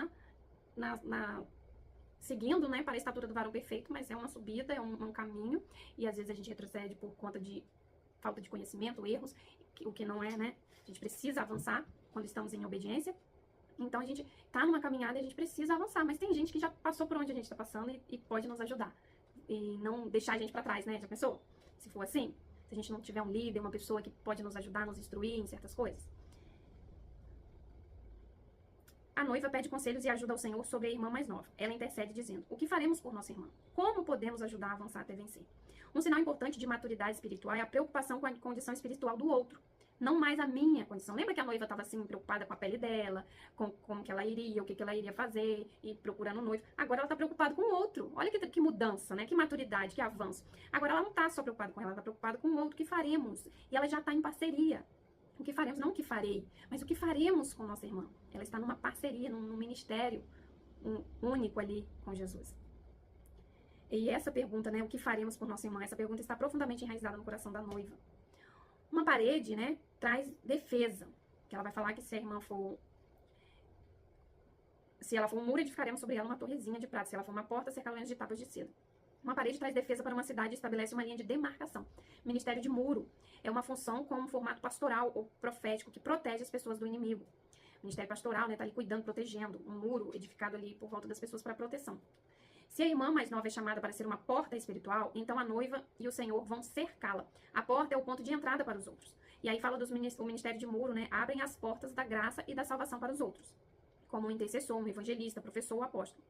seguindo, né, para a estatura do varão perfeito, mas é uma subida, é um caminho, e às vezes a gente retrocede por conta de falta de conhecimento, erros, o que não é, né? A gente precisa avançar quando estamos em obediência. Então a gente tá numa caminhada e a gente precisa avançar, mas tem gente que já passou por onde a gente tá passando e pode nos ajudar. E não deixar a gente pra trás, né? Já pensou? Se for assim, se a gente não tiver um líder, uma pessoa que pode nos ajudar, nos instruir em certas coisas. A noiva pede conselhos e ajuda ao Senhor sobre a irmã mais nova. Ela intercede dizendo: o que faremos por nossa irmã? Como podemos ajudar a avançar até vencer? Um sinal importante de maturidade espiritual é a preocupação com a condição espiritual do outro, não mais a minha condição. Lembra que a noiva estava assim, preocupada com a pele dela, com como que ela iria, o que ela iria fazer, e procurando o noivo. Agora ela está preocupada com o outro. Olha que mudança, né? Que maturidade, que avanço. Agora ela não está só preocupada com ela, ela está preocupada com o outro. O que faremos? E ela já está em parceria. O que faremos? Não o que farei, mas o que faremos com nossa irmã. Ela está numa parceria, num ministério único ali com Jesus. E essa pergunta, né, o que faremos por nossa irmã, essa pergunta está profundamente enraizada no coração da noiva. Uma parede, né, traz defesa, que ela vai falar que se a irmã for... Se ela for um muro, edificaremos sobre ela uma torrezinha de prata. Se ela for uma porta, cercaremos de tábuas de cedro. Uma parede traz defesa para uma cidade e estabelece uma linha de demarcação. Ministério de muro é uma função com um formato pastoral ou profético que protege as pessoas do inimigo. Ministério pastoral, né, tá ali cuidando, protegendo. Um muro edificado ali por volta das pessoas para proteção. Se a irmã mais nova é chamada para ser uma porta espiritual, então a noiva e o Senhor vão cercá-la. A porta é o ponto de entrada para os outros. E aí fala o ministério de muro, né? Abrem as portas da graça e da salvação para os outros. Como um intercessor, um evangelista, professor ou apóstolo.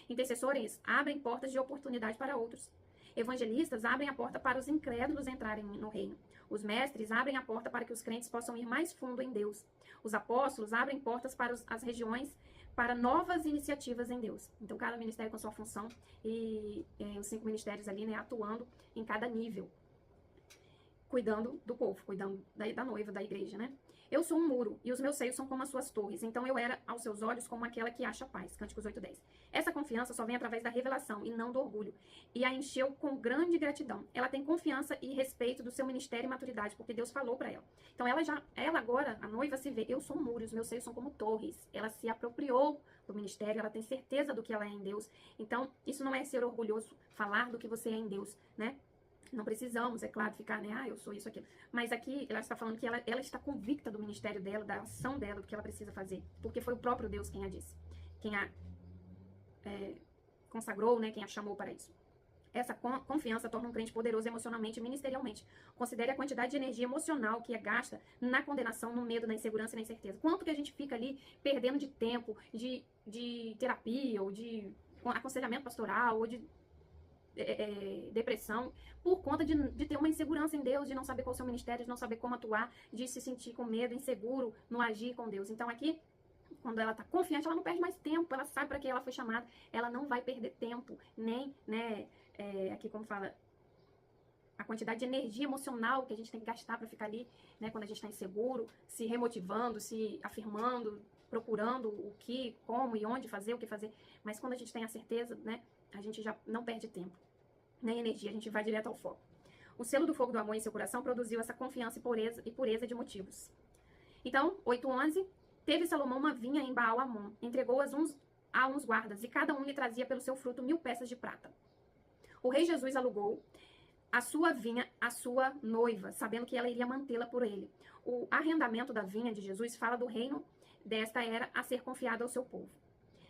Intercessores abrem portas de oportunidade para outros. Evangelistas abrem a porta para os incrédulos entrarem no reino. Os mestres abrem a porta para que os crentes possam ir mais fundo em Deus. Os apóstolos abrem portas para as regiões, para novas iniciativas em Deus. Então, cada ministério com sua função e os 5 ministérios ali, né, atuando em cada nível, cuidando do povo, cuidando da noiva, da igreja, né? Eu sou um muro, e os meus seios são como as suas torres, então eu era aos seus olhos como aquela que acha paz. Cânticos 8:10. Essa confiança só vem através da revelação e não do orgulho, e a encheu com grande gratidão. Ela tem confiança e respeito do seu ministério e maturidade, porque Deus falou para ela. Então ela agora, a noiva, se vê: eu sou um muro, e os meus seios são como torres. Ela se apropriou do ministério, ela tem certeza do que ela é em Deus. Então, isso não é ser orgulhoso, falar do que você é em Deus, né? Não precisamos, é claro, ficar, né, eu sou isso, aquilo. Mas aqui ela está falando que ela está convicta do ministério dela, da ação dela, do que ela precisa fazer. Porque foi o próprio Deus quem a disse. Quem a consagrou, né, quem a chamou para isso. Essa confiança torna um crente poderoso emocionalmente e ministerialmente. Considere a quantidade de energia emocional que é gasta na condenação, no medo, na insegurança e na incerteza. Quanto que a gente fica ali perdendo de tempo, de terapia, ou de aconselhamento pastoral, ou de depressão, por conta de ter uma insegurança em Deus, de não saber qual é o seu ministério, de não saber como atuar, de se sentir com medo, inseguro no agir com Deus. Então aqui, quando ela está confiante, ela não perde mais tempo, ela sabe para que ela foi chamada, ela não vai perder tempo, nem, né, aqui como fala, a quantidade de energia emocional que a gente tem que gastar para ficar ali, né, quando a gente está inseguro, se remotivando, se afirmando, procurando o que, como e onde fazer, o que fazer. Mas quando a gente tem a certeza, né, a gente já não perde tempo, nem energia, a gente vai direto ao foco. O selo do fogo do amor em seu coração produziu essa confiança e pureza de motivos. Então, 8:11, teve Salomão uma vinha em Baal-Amon, entregou-as a uns guardas, e cada um lhe trazia pelo seu fruto 1000 peças de prata. O rei Jesus alugou a sua vinha à sua noiva, sabendo que ela iria mantê-la por ele. O arrendamento da vinha de Jesus fala do reino desta era a ser confiado ao seu povo.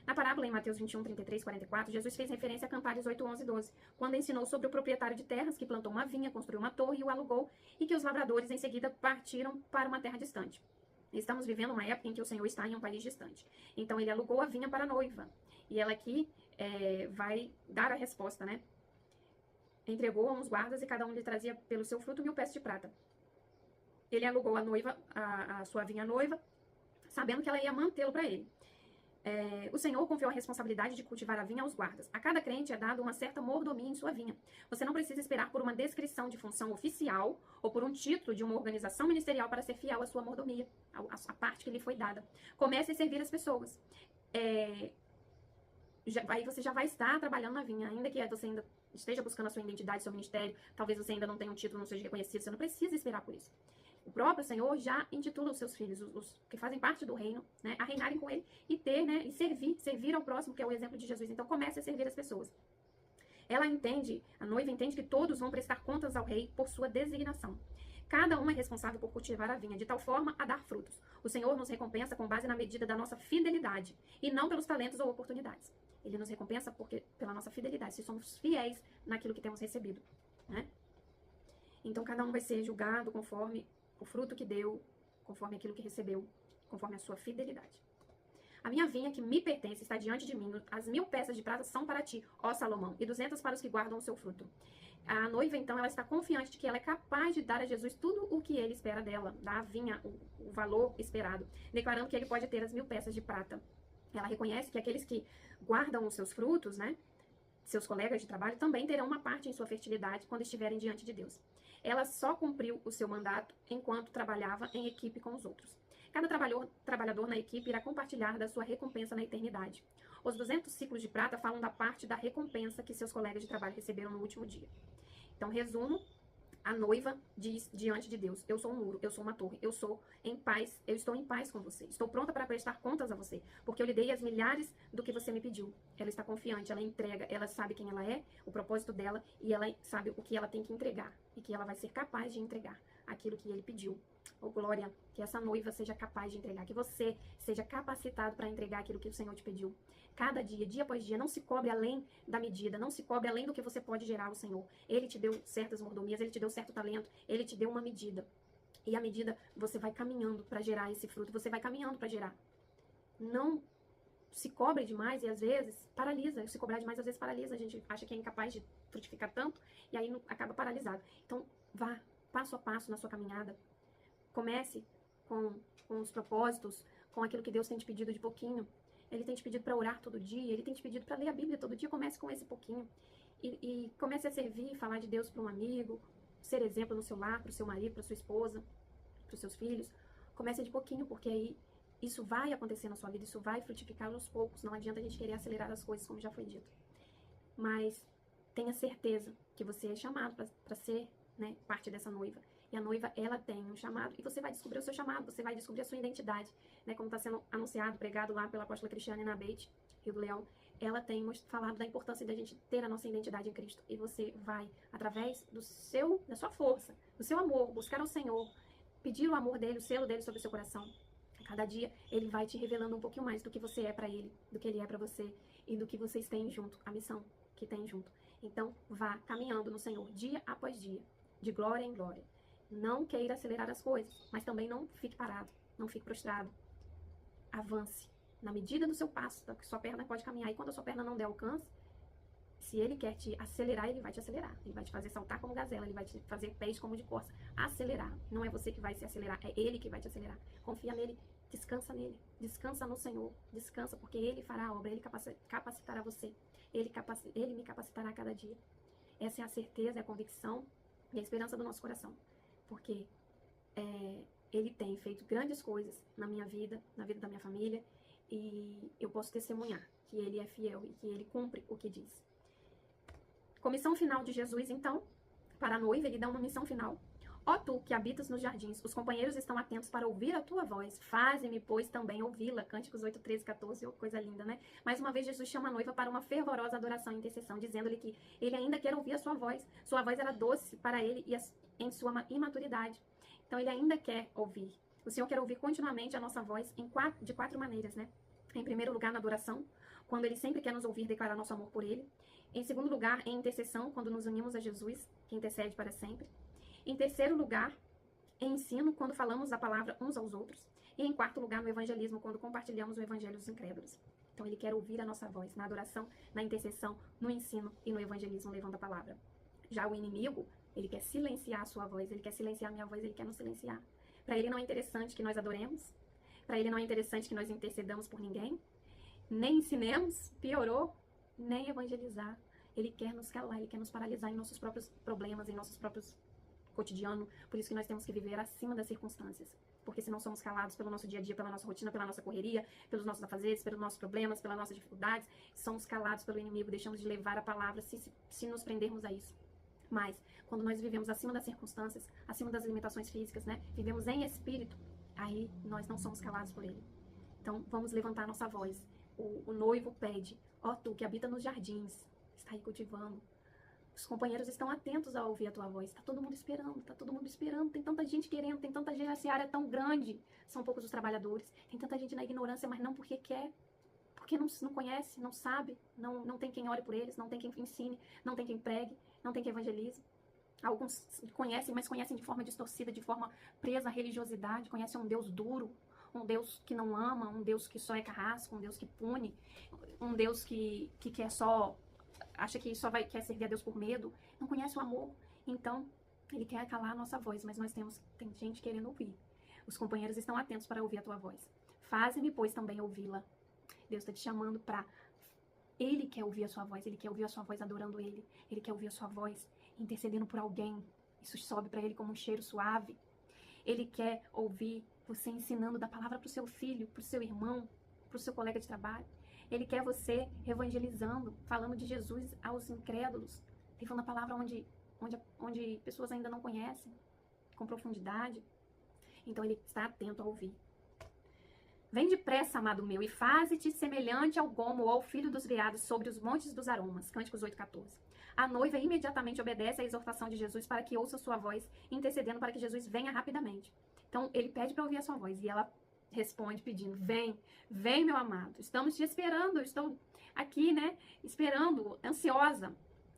Na parábola em Mateus 21, 33, 44, Jesus fez referência a Cantares 8, 11 e 12, quando ensinou sobre o proprietário de terras que plantou uma vinha, construiu uma torre e o alugou, e que os lavradores em seguida partiram para uma terra distante. Estamos vivendo uma época em que o Senhor está em um país distante. Então ele alugou a vinha para a noiva. E ela aqui vai dar a resposta, né? Entregou a uns guardas e cada um lhe trazia pelo seu fruto 1000 peças de prata. Ele alugou a noiva, a sua vinha noiva, sabendo que ela ia mantê-lo para ele. O Senhor confiou a responsabilidade de cultivar a vinha aos guardas. A cada crente é dado uma certa mordomia em sua vinha. Você não precisa esperar por uma descrição de função oficial ou por um título de uma organização ministerial para ser fiel à sua mordomia, à parte que lhe foi dada. Comece a servir as pessoas. Aí você já vai estar trabalhando na vinha, ainda que você ainda esteja buscando a sua identidade, seu ministério, talvez você ainda não tenha um título, não seja reconhecido, você não precisa esperar por isso. O próprio Senhor já intitula os seus filhos, os que fazem parte do reino, né, a reinarem com ele e ter, né, e servir ao próximo, que é o exemplo de Jesus. Então comece a servir as pessoas. Ela entende, a noiva entende que todos vão prestar contas ao rei por sua designação. Cada um é responsável por cultivar a vinha, de tal forma a dar frutos. O Senhor nos recompensa com base na medida da nossa fidelidade, e não pelos talentos ou oportunidades. Ele nos recompensa pela nossa fidelidade, se somos fiéis naquilo que temos recebido, né? Então, cada um vai ser julgado conforme o fruto que deu, conforme aquilo que recebeu, conforme a sua fidelidade. A minha vinha que me pertence está diante de mim. As 1000 peças de prata são para ti, ó Salomão, e 200 para os que guardam o seu fruto. A noiva, então, ela está confiante de que ela é capaz de dar a Jesus tudo o que ele espera dela, dar a vinha, o valor esperado, declarando que ele pode ter as 1000 peças de prata. Ela reconhece que aqueles que guardam os seus frutos, né, seus colegas de trabalho, também terão uma parte em sua fertilidade quando estiverem diante de Deus. Ela só cumpriu o seu mandato enquanto trabalhava em equipe com os outros. Cada trabalhador na equipe irá compartilhar da sua recompensa na eternidade. Os 200 ciclos de prata falam da parte da recompensa que seus colegas de trabalho receberam no último dia. Então, resumo, a noiva diz diante de Deus: eu sou um muro, eu sou uma torre, eu estou em paz com você. Estou pronta para prestar contas a você, porque eu lhe dei as milhares do que você me pediu. Ela está confiante, ela entrega, ela sabe quem ela é, o propósito dela, e ela sabe o que ela tem que entregar, e que ela vai ser capaz de entregar aquilo que ele pediu. Oh, glória, que essa noiva seja capaz de entregar, que você seja capacitado para entregar aquilo que o Senhor te pediu. Cada dia, dia após dia, não se cobre além da medida, não se cobre além do que você pode gerar ao Senhor. Ele te deu certas mordomias, ele te deu certo talento, ele te deu uma medida. E a medida, você vai caminhando para gerar esse fruto, você vai caminhando para gerar. Não se cobre demais e às vezes paralisa. Se cobrar demais, às vezes paralisa. A gente acha que é incapaz de frutificar tanto e aí acaba paralisado. Então, vá passo a passo na sua caminhada. Comece com os propósitos, com aquilo que Deus tem te pedido de pouquinho. Ele tem te pedido para orar todo dia, ele tem te pedido para ler a Bíblia todo dia. Comece com esse pouquinho. E comece a servir, falar de Deus para um amigo, ser exemplo no seu lar, para o seu marido, para sua esposa, para os seus filhos. Comece de pouquinho, porque aí isso vai acontecer na sua vida, isso vai frutificar aos poucos. Não adianta a gente querer acelerar as coisas, como já foi dito. Mas tenha certeza que você é chamado para ser, né, parte dessa noiva. E a noiva, ela tem um chamado, e você vai descobrir o seu chamado, você vai descobrir a sua identidade, né? Como está sendo anunciado, pregado lá pela apóstola Cristiane na Beit, Rio do Leão. Ela tem falado da importância da gente ter a nossa identidade em Cristo. E você vai, através da sua força, do seu amor, buscar ao Senhor, pedir o amor dele, o selo dele sobre o seu coração. A cada dia, ele vai te revelando um pouquinho mais do que você é para ele, do que ele é para você, e do que vocês têm junto, a missão que tem junto. Então, vá caminhando no Senhor, dia após dia, de glória em glória. Não queira acelerar as coisas, mas também não fique parado, não fique prostrado. Avance na medida do seu passo, que sua perna pode caminhar. E quando a sua perna não der alcance, se ele quer te acelerar, ele vai te acelerar. Ele vai te fazer saltar como gazela, ele vai te fazer pés como de corça. Acelerar. Não é você que vai se acelerar, é ele que vai te acelerar. Confia nele, descansa nele, descansa no Senhor, descansa, porque ele fará a obra, ele capacitará você, ele me capacitará a cada dia. Essa é a certeza, é a convicção e a esperança do nosso coração. Porque ele tem feito grandes coisas na minha vida, na vida da minha família, e eu posso testemunhar que ele é fiel e que ele cumpre o que diz. Comissão final de Jesus, então, para a noiva, ele dá uma missão final. Ó tu que habitas nos jardins, os companheiros estão atentos para ouvir a tua voz. Faze-me, pois, também ouvi-la. Cânticos 8, 13, 14, oh, coisa linda, né? Mais uma vez, Jesus chama a noiva para uma fervorosa adoração e intercessão, dizendo-lhe que ele ainda quer ouvir a sua voz. Sua voz era doce para ele e em sua imaturidade. Então, ele ainda quer ouvir. O Senhor quer ouvir continuamente a nossa voz de 4 maneiras, né? Em primeiro lugar, na adoração, quando ele sempre quer nos ouvir declarar nosso amor por ele. Em segundo lugar, em intercessão, quando nos unimos a Jesus, que intercede para sempre. Em terceiro lugar, em ensino, quando falamos a palavra uns aos outros. E em quarto lugar, no evangelismo, quando compartilhamos o evangelho dos incrédulos. Então, ele quer ouvir a nossa voz na adoração, na intercessão, no ensino e no evangelismo, levando a palavra. Já o inimigo, ele quer silenciar a sua voz, ele quer silenciar a minha voz, ele quer nos silenciar. Para ele não é interessante que nós adoremos, para ele não é interessante que nós intercedamos por ninguém, nem ensinemos, piorou, nem evangelizar. Ele quer nos calar, ele quer nos paralisar em nossos próprios problemas, em nossos próprios cotidiano. Por isso que nós temos que viver acima das circunstâncias. Porque se não somos calados pelo nosso dia a dia, pela nossa rotina, pela nossa correria, pelos nossos afazeres, pelos nossos problemas, pelas nossas dificuldades, somos calados pelo inimigo, deixamos de levar a palavra se nos prendermos a isso. Mas, quando nós vivemos acima das circunstâncias, acima das limitações físicas, né? Vivemos em espírito, aí nós não somos calados por ele. Então, vamos levantar a nossa voz. O noivo pede: ó tu que habita nos jardins, está aí cultivando Os companheiros estão atentos a ouvir a tua voz. Tá todo mundo esperando, tá todo mundo esperando. Tem tanta gente querendo, tem tanta gente, essa área é tão grande. São poucos os trabalhadores. Tem tanta gente na ignorância, mas não porque quer. Porque não conhece, não sabe, não tem quem ore por eles, não tem quem ensine, não tem quem pregue, não tem quem evangelize. Alguns conhecem, mas conhecem de forma distorcida, de forma presa à religiosidade, conhecem um Deus duro, um Deus que não ama, um Deus que só é carrasco, um Deus que pune, um Deus que quer só, acha que só quer servir a Deus por medo, não conhece o amor. Então, ele quer calar a nossa voz, mas tem gente querendo ouvir. Os companheiros estão atentos para ouvir a tua voz. Faze-me, pois, também ouvi-la. Deus está te chamando para... Ele quer ouvir a sua voz, ele quer ouvir a sua voz adorando ele, ele quer ouvir a sua voz intercedendo por alguém. Isso sobe para ele como um cheiro suave. Ele quer ouvir você ensinando da palavra para o seu filho, para o seu irmão, para o seu colega de trabalho. Ele quer você evangelizando, falando de Jesus aos incrédulos, levando a palavra onde pessoas ainda não conhecem, com profundidade. Então ele está atento a ouvir. Vem depressa, amado meu, e faze-te semelhante ao gomo ou ao filho dos veados sobre os montes dos aromas. Cânticos 8:14. A noiva imediatamente obedece à exortação de Jesus para que ouça sua voz, intercedendo para que Jesus venha rapidamente. Então, ele pede para ouvir a sua voz e ela responde pedindo, vem meu amado, estamos te esperando, estou aqui, né, esperando, ansiosa.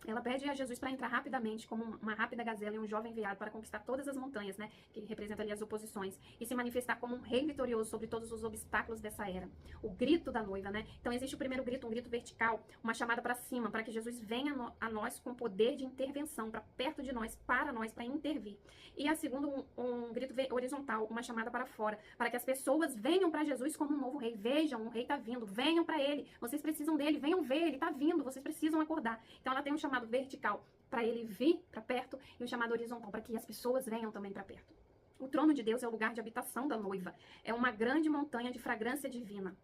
Ela pede a Jesus para entrar rapidamente, como uma rápida gazela e um jovem veado, para conquistar todas as montanhas, né, que representa ali as oposições, e se manifestar como um rei vitorioso sobre todos os obstáculos dessa era. O grito da noiva, né? Então existe o primeiro grito, um grito vertical, uma chamada para cima, para que Jesus venha a nós com poder de intervenção, para perto de nós, para intervir. E a segunda, um grito horizontal, uma chamada para fora, para que as pessoas venham para Jesus como um novo rei. Vejam, um rei está vindo, venham para ele, vocês precisam dele, venham ver, ele está vindo, vocês precisam acordar. Então ela tem um chamado vertical para ele vir para perto e um chamado horizontal para que as pessoas venham também para perto. O trono de Deus é o lugar de habitação da noiva. É uma grande montanha de fragrância divina.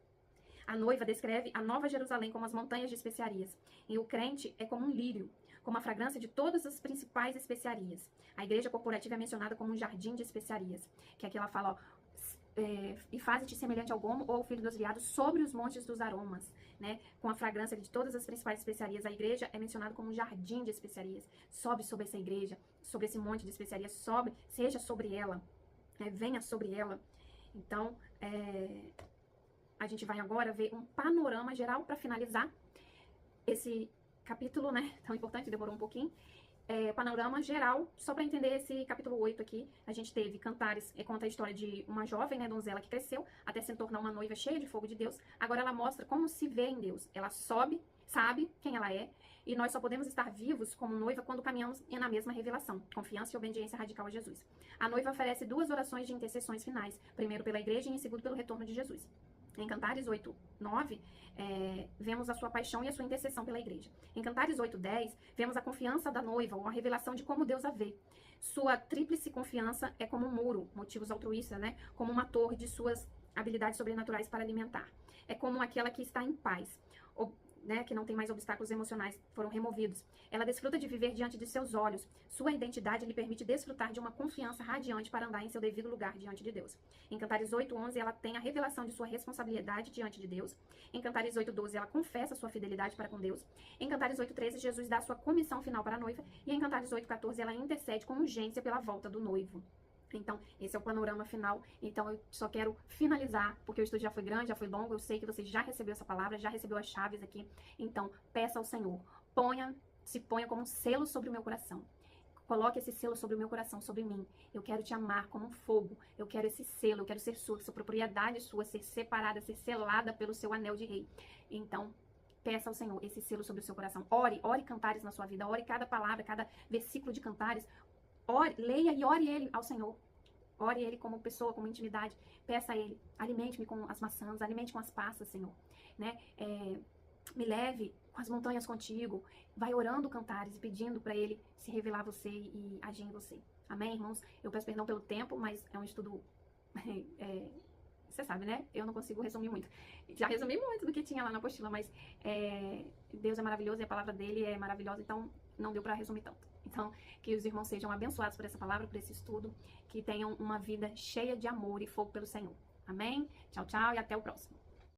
A noiva descreve a Nova Jerusalém como as montanhas de especiarias. E o crente é como um lírio, como a fragrância de todas as principais especiarias. A igreja corporativa é mencionada como um jardim de especiarias, que aqui ela fala, ó, e faze-te semelhante ao gomo ou ao filho dos veados sobre os montes dos aromas, né? Com a fragrância de todas as principais especiarias. A igreja é mencionada como um jardim de especiarias. Sobe sobre essa igreja, sobre esse monte de especiarias, sobe, seja sobre ela, né? Venha sobre ela. Então, a gente vai agora ver um panorama geral para finalizar esse capítulo, né? Tão importante, demorou um pouquinho. Panorama geral, só para entender esse capítulo 8 aqui, a gente teve Cantares, conta a história de uma jovem, né, donzela que cresceu até se tornar uma noiva cheia de fogo de Deus. Agora ela mostra como se vê em Deus. Ela sobe, sabe quem ela é, e nós só podemos estar vivos como noiva quando caminhamos na mesma revelação, confiança e obediência radical a Jesus. A noiva oferece 2 orações de intercessões finais, primeiro pela igreja e em segundo pelo retorno de Jesus. Em Cantares 8:9, vemos a sua paixão e a sua intercessão pela igreja. Em Cantares 8:10, vemos a confiança da noiva, ou a revelação de como Deus a vê. Sua tríplice confiança é como um muro, motivos altruístas, né? Como uma torre de suas habilidades sobrenaturais para alimentar. É como aquela que está em paz, né, que não tem mais obstáculos emocionais, foram removidos. Ela desfruta de viver diante de seus olhos. Sua identidade lhe permite desfrutar de uma confiança radiante para andar em seu devido lugar diante de Deus. Em Cantares 8:11, ela tem a revelação de sua responsabilidade diante de Deus. Em Cantares 8:12, ela confessa sua fidelidade para com Deus. Em Cantares 8:13, Jesus dá sua comissão final para a noiva. E em Cantares 8:14, ela intercede com urgência pela volta do noivo. Então, esse é o panorama final. Então, eu só quero finalizar, porque o estudo já foi grande, já foi longo. Eu sei que você já recebeu essa palavra, já recebeu as chaves aqui. Então, peça ao Senhor, se ponha como um selo sobre o meu coração. Coloque esse selo sobre o meu coração, sobre mim. Eu quero te amar como um fogo. Eu quero esse selo, eu quero ser sua propriedade sua, ser separada, ser selada pelo seu anel de rei. Então, peça ao Senhor esse selo sobre o seu coração. Ore Cantares na sua vida. Ore cada palavra, cada versículo de Cantares. Leia e ore ele ao Senhor. Ore ele como pessoa, como intimidade. Peça a ele, alimente-me com as maçãs, alimente com as passas, Senhor. Né? Me leve com as montanhas contigo. Vai orando Cantares e pedindo para ele se revelar a você e agir em você. Amém, irmãos? Eu peço perdão pelo tempo, mas é um estudo... você sabe, né? Eu não consigo resumir muito. Já resumi muito do que tinha lá na apostila, mas Deus é maravilhoso e a palavra dele é maravilhosa, então não deu para resumir tanto. Então, que os irmãos sejam abençoados por essa palavra, por esse estudo, que tenham uma vida cheia de amor e fogo pelo Senhor. Amém? Tchau, tchau e até o próximo.